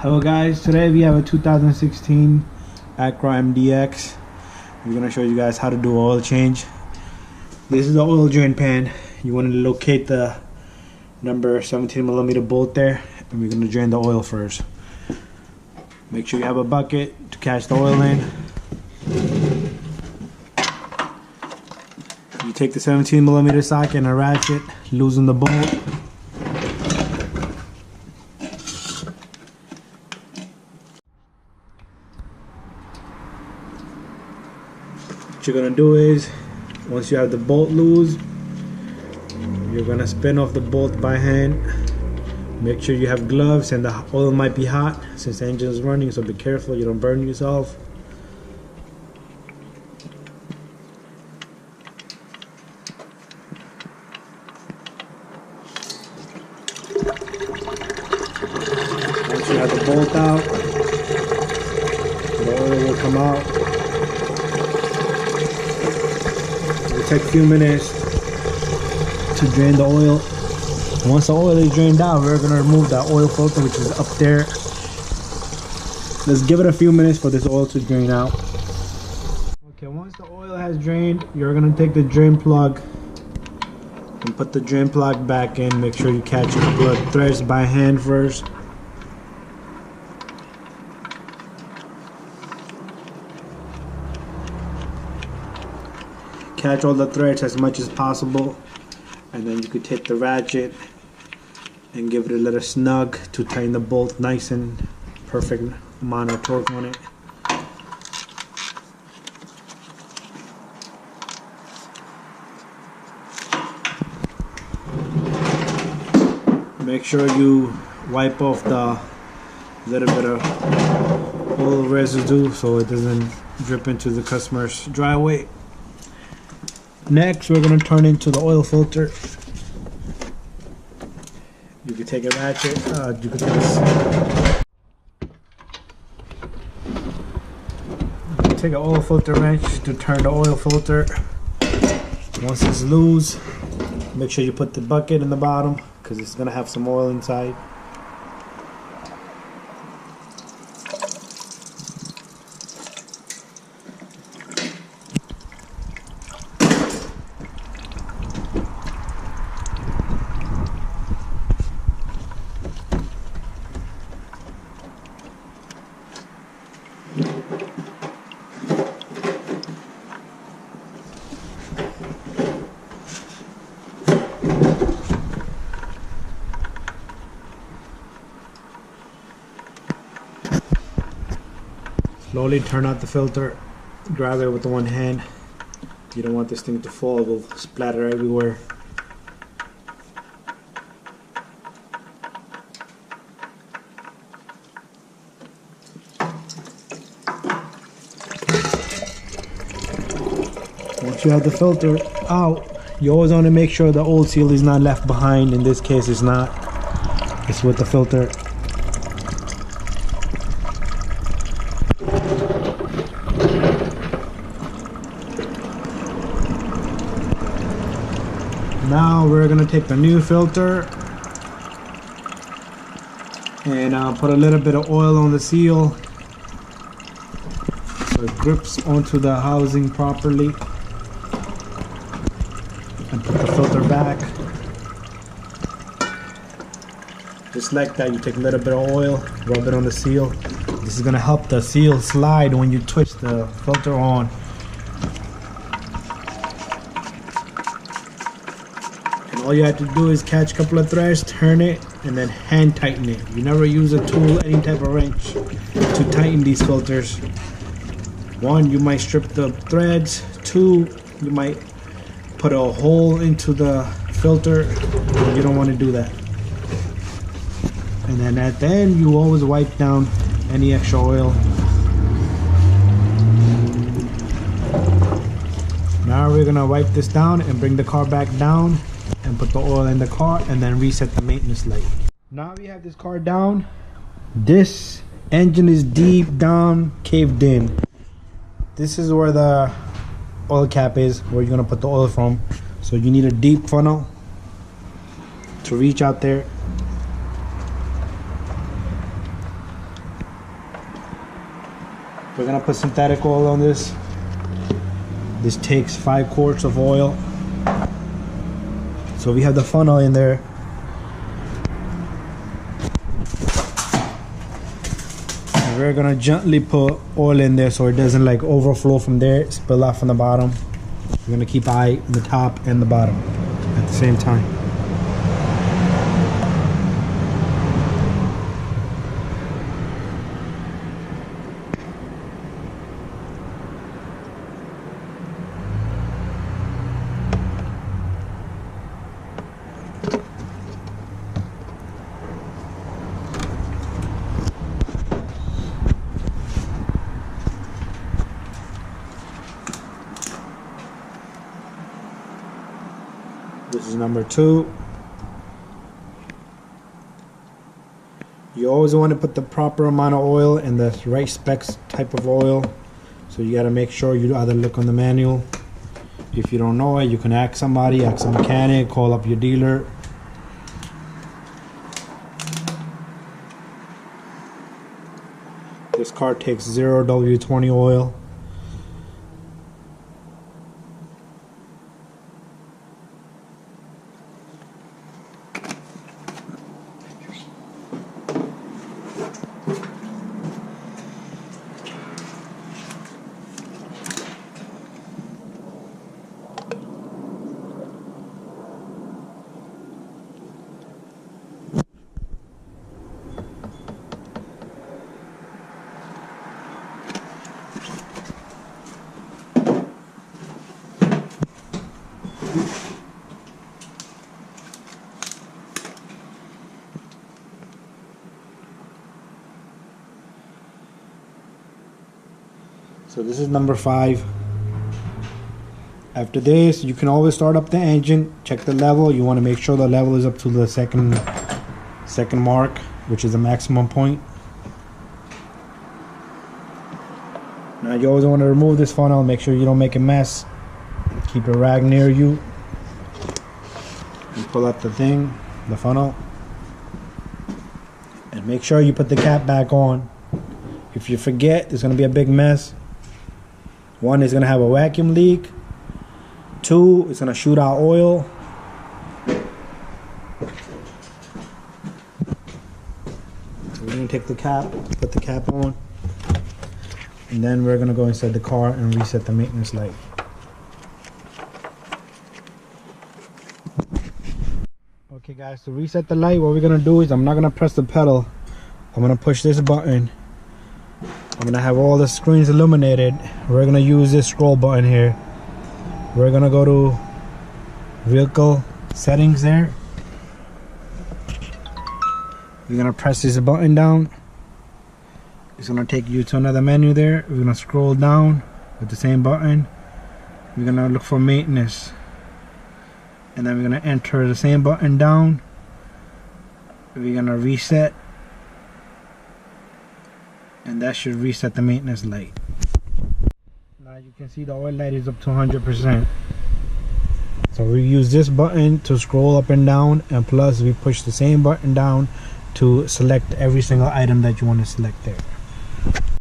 Hello guys, today we have a 2016 Acura MDX. We're going to show you guys how to do oil change. This is the oil drain pan. You want to locate the number 17mm bolt there, and we're going to drain the oil first. Make sure you have a bucket to catch the oil in. You take the 17mm socket and a ratchet, loosen the bolt. What you're gonna do is, once you have the bolt loose, you're gonna spin off the bolt by hand. Make sure you have gloves, and the oil might be hot since the engine is running, so be careful you don't burn yourself. Once you have the bolt out, the oil will come out. Take a few minutes to drain the oil. Once the oil is drained out, we're going to remove that oil filter which is up there. Let's give it a few minutes for this oil to drain out. Okay, once the oil has drained, you're going to take the drain plug and put the drain plug back in. Make sure you catch a couple of threads by hand first. Catch all the threads as much as possible, and then you could take the ratchet and give it a little snug to tighten the bolt nice and perfect amount of torque on it. Make sure you wipe off the little bit of oil residue so it doesn't drip into the customer's driveway. Next, we're going to turn into the oil filter. You can take a ratchet, you can take an oil filter wrench to turn the oil filter. Once it's loose, make sure you put the bucket in the bottom because it's going to have some oil inside. Slowly turn out the filter, grab it with the one hand. You don't want this thing to fall, it will splatter everywhere. Once you have the filter out, you always want to make sure the old seal is not left behind. In this case it's not, it's with the filter. Now we're going to take the new filter and put a little bit of oil on the seal so it grips onto the housing properly, and put the filter back. Just like that, you take a little bit of oil, rub it on the seal. This is going to help the seal slide when you twist the filter on. All you have to do is catch a couple of threads, turn it, and then hand tighten it. You never use a tool, any type of wrench, to tighten these filters. One, you might strip the threads. Two, you might put a hole into the filter. You don't want to do that. And then at the end, you always wipe down any extra oil. Now we're gonna wipe this down and bring the car back down and put the oil in the car, and then reset the maintenance light. Now we have this car down. This engine is deep down, caved in. This is where the oil cap is, where you're gonna put the oil from. So you need a deep funnel to reach out there. We're gonna put synthetic oil on this. This takes 5 quarts of oil. So we have the funnel in there. And we're gonna gently put oil in there so it doesn't like overflow from there, spill out from the bottom. We're gonna keep eye on the top and the bottom at the same time. This is number 2. You always want to put the proper amount of oil and the right specs type of oil. So you got to make sure you either look on the manual. If you don't know it, you can ask somebody, ask a mechanic, call up your dealer. This car takes 0 W20 oil. So this is number 5. After this, you can always start up the engine, check the level. You want to make sure the level is up to the second mark, which is the maximum point. Now you always want to remove this funnel, make sure you don't make a mess. Keep a rag near you. And pull out the thing, the funnel. And make sure you put the cap back on. If you forget, there's going to be a big mess. 1 is going to have a vacuum leak. 2, it's going to shoot out oil. So we're going to take the cap, put the cap on. And then we're going to go inside the car and reset the maintenance light. Okay guys, to reset the light, what we're going to do is I'm not going to press the pedal. I'm going to push this button. I'm gonna have all the screens illuminated. We're gonna use this scroll button here. We're gonna go to vehicle settings there. We're gonna press this button down. It's gonna take you to another menu there. We're gonna scroll down with the same button. We're gonna look for maintenance. And then we're gonna enter the same button down. We're gonna reset. And that should reset the maintenance light. Now you can see the oil light is up to 100%. So we use this button to scroll up and down, and plus we push the same button down to select every single item that you want to select there.